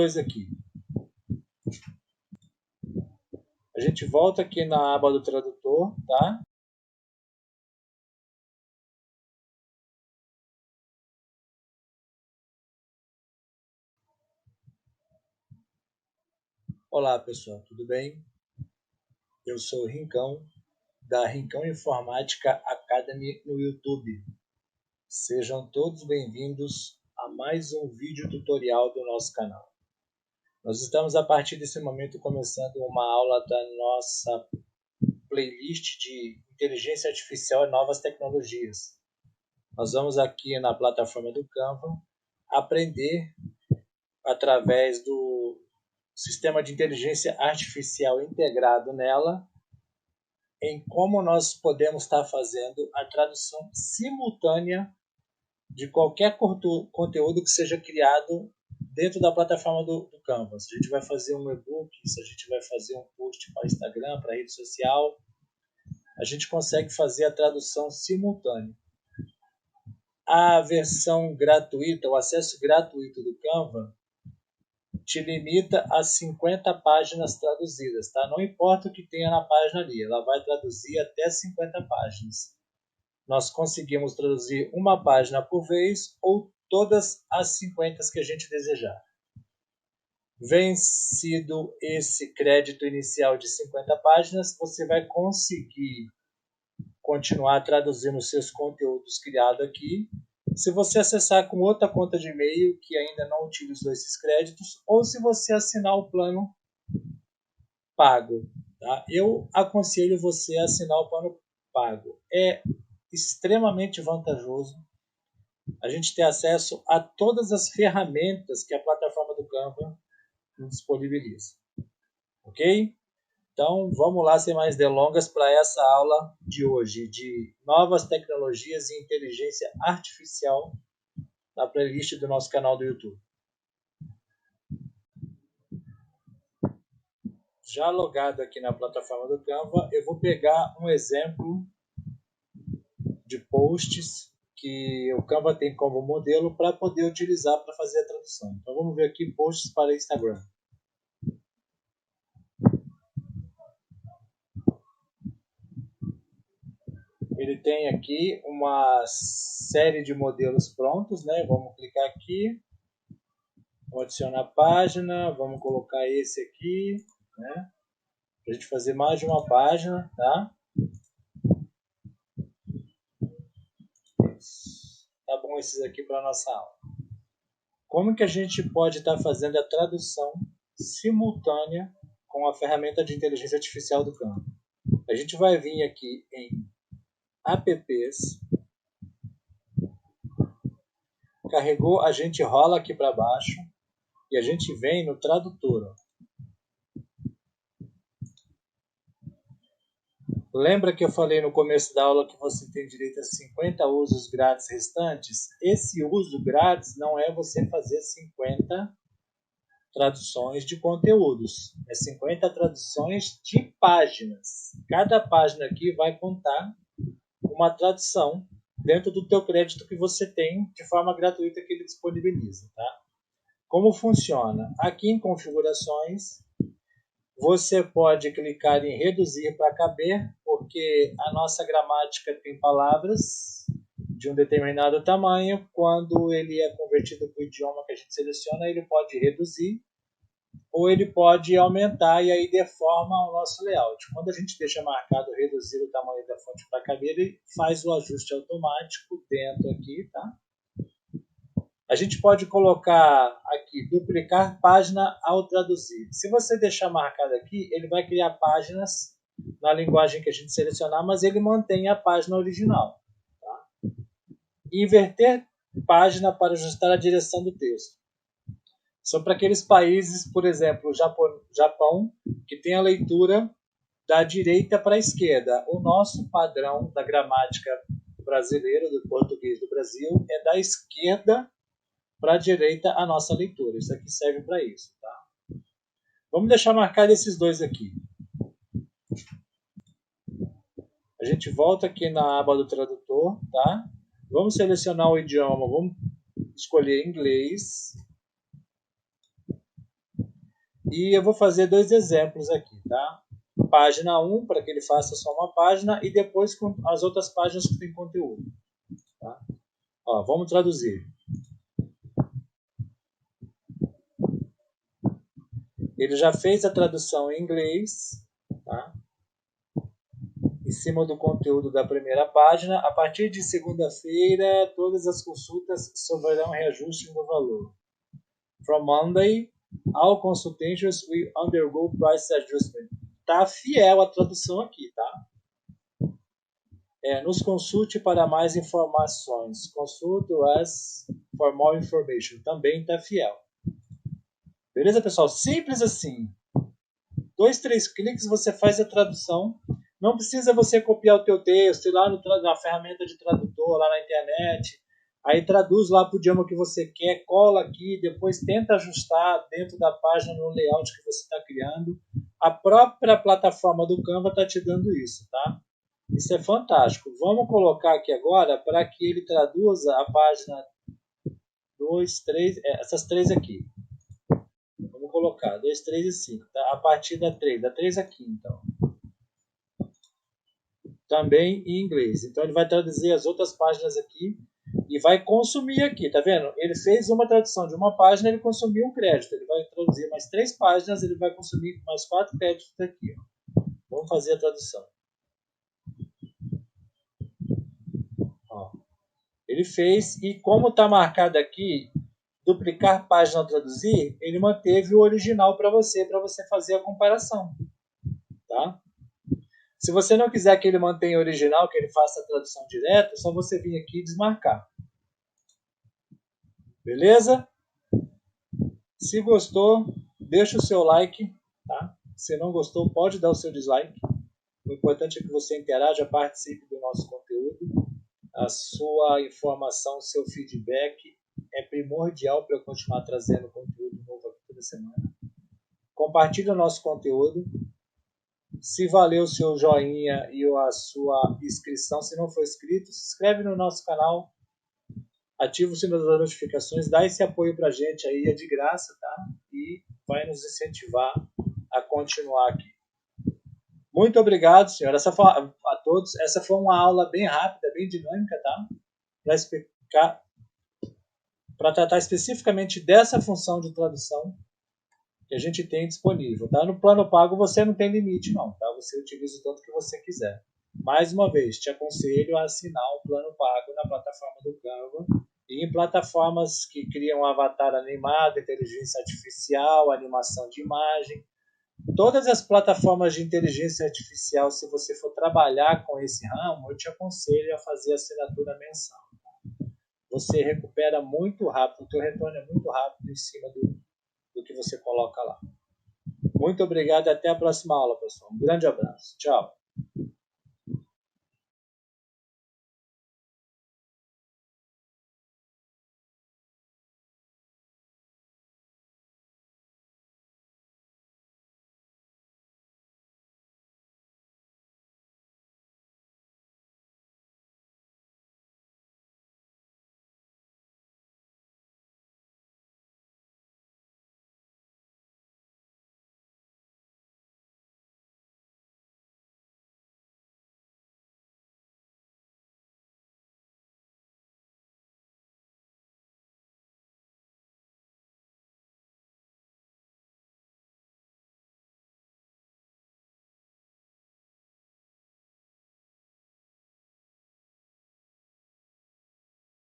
Dois aqui. A gente volta aqui na aba do tradutor, tá? Olá, pessoal, tudo bem? Eu sou o Rincão, da Rincão Informática Academy no YouTube. Sejam todos bem-vindos a mais um vídeo tutorial do nosso canal. Nós estamos, a partir desse momento, começando uma aula da nossa playlist de Inteligência Artificial e Novas Tecnologias. Nós vamos aqui na plataforma do Canva aprender, através do sistema de inteligência artificial integrado nela, em como nós podemos estar fazendo a tradução simultânea de qualquer conteúdo que seja criado dentro da plataforma do Canva. Se a gente vai fazer um e-book, se a gente vai fazer um post para Instagram, para rede social, a gente consegue fazer a tradução simultânea. A versão gratuita, o acesso gratuito do Canva, te limita a 50 páginas traduzidas, tá? Não importa o que tenha na página ali, ela vai traduzir até 50 páginas. Nós conseguimos traduzir uma página por vez ou todas as 50 que a gente desejar. Vencido esse crédito inicial de 50 páginas, você vai conseguir continuar traduzindo os seus conteúdos criados aqui, se você acessar com outra conta de e-mail que ainda não utilizou esses créditos, ou se você assinar o plano pago. Tá? Eu aconselho você a assinar o plano pago. É extremamente vantajoso a gente ter acesso a todas as ferramentas que a plataforma do Canva nos disponibiliza. Ok? Então, vamos lá, sem mais delongas, para essa aula de hoje de novas tecnologias e inteligência artificial na playlist do nosso canal do YouTube. Já logado aqui na plataforma do Canva, eu vou pegar um exemplo de posts que o Canva tem como modelo para poder utilizar para fazer a tradução. Então, vamos ver aqui posts para Instagram. Ele tem aqui uma série de modelos prontos, né? Vamos clicar aqui, vamos adicionar página, vamos colocar esse aqui, né? Para a gente fazer mais de uma página, tá? Tá bom esses aqui para a nossa aula. Como que a gente pode estar fazendo a tradução simultânea com a ferramenta de inteligência artificial do Canva? A gente vai vir aqui em apps, carregou, a gente rola aqui para baixo e a gente vem no tradutor. Lembra que eu falei no começo da aula que você tem direito a 50 usos grátis restantes? Esse uso grátis não é você fazer 50 traduções de conteúdos, é 50 traduções de páginas. Cada página aqui vai contar uma tradução dentro do teu crédito que você tem de forma gratuita que ele disponibiliza, tá? Como funciona? Aqui em configurações, você pode clicar em reduzir para caber, porque a nossa gramática tem palavras de um determinado tamanho. Quando ele é convertido para o idioma que a gente seleciona, ele pode reduzir ou ele pode aumentar e aí deforma o nosso layout. Quando a gente deixa marcado reduzir o tamanho da fonte para caber, ele faz o ajuste automático dentro aqui, tá? A gente pode colocar aqui, duplicar página ao traduzir. Se você deixar marcado aqui, ele vai criar páginas na linguagem que a gente selecionar, mas ele mantém a página original. Tá? Inverter página para ajustar a direção do texto. São para aqueles países, por exemplo, Japão, que tem a leitura da direita para a esquerda. O nosso padrão da gramática brasileira, do português do Brasil, é da esquerda para a direita a nossa leitura. Isso aqui serve para isso. Tá? Vamos deixar marcado esses dois aqui. A gente volta aqui na aba do tradutor. Tá? Vamos selecionar o idioma. Vamos escolher inglês. E eu vou fazer 2 exemplos aqui, tá? Página 1, para que ele faça só uma página, e depois com as outras páginas que tem conteúdo. Tá? Ó, vamos traduzir. Ele já fez a tradução em inglês, tá? Em cima do conteúdo da primeira página. A partir de segunda-feira, todas as consultas sofrerão reajuste no valor. From Monday, all consultations will undergo price adjustment. Tá fiel a tradução aqui, tá? Nos consulte para mais informações. Consult us for more information. Também tá fiel. Beleza, pessoal? Simples assim. 2, 3 cliques você faz a tradução. Não precisa você copiar o teu texto, ir lá na ferramenta de tradutor, lá na internet. Aí traduz lá para o idioma que você quer, cola aqui, depois tenta ajustar dentro da página no layout que você está criando. A própria plataforma do Canva está te dando isso, tá? Isso é fantástico. Vamos colocar aqui agora para que ele traduza a página 2, 3, essas 3 aqui. Vamos colocar 2, 3 e 5, tá? A partir da 3 aqui, então. Também em inglês. Então ele vai traduzir as outras páginas aqui e vai consumir aqui, tá vendo? Ele fez uma tradução de uma página, ele consumiu um crédito. Ele vai traduzir mais 3 páginas, ele vai consumir mais 4 créditos aqui. Ó. Vamos fazer a tradução. Ó. Ele fez e como está marcado aqui, duplicar página ao traduzir, ele manteve o original para você fazer a comparação, tá? Se você não quiser que ele mantenha o original, que ele faça a tradução direta, é só você vir aqui e desmarcar. Beleza? Se gostou, deixa o seu like, tá? Se não gostou, pode dar o seu dislike. O importante é que você interaja, participe do nosso conteúdo. A sua informação, o seu feedback é primordial para eu continuar trazendo conteúdo novo aqui toda semana. Compartilhe o nosso conteúdo. Se valeu o seu joinha e a sua inscrição, se não for inscrito, se inscreve no nosso canal, ativa o sino das notificações, dá esse apoio pra gente aí, é de graça, tá? E vai nos incentivar a continuar aqui. Muito obrigado, senhor, a todos. Essa foi uma aula bem rápida, bem dinâmica, tá? Para explicar, para tratar especificamente dessa função de tradução que a gente tem disponível, tá? No plano pago você não tem limite não, tá? Você utiliza o tanto que você quiser. Mais uma vez, te aconselho a assinar o plano pago na plataforma do Canva e em plataformas que criam avatar animado, inteligência artificial, animação de imagem. Todas as plataformas de inteligência artificial, se você for trabalhar com esse ramo, eu te aconselho a fazer assinatura mensal. Você recupera muito rápido, o teu retorno é muito rápido em cima do que você coloca lá. Muito obrigado e até a próxima aula, pessoal. Um grande abraço. Tchau.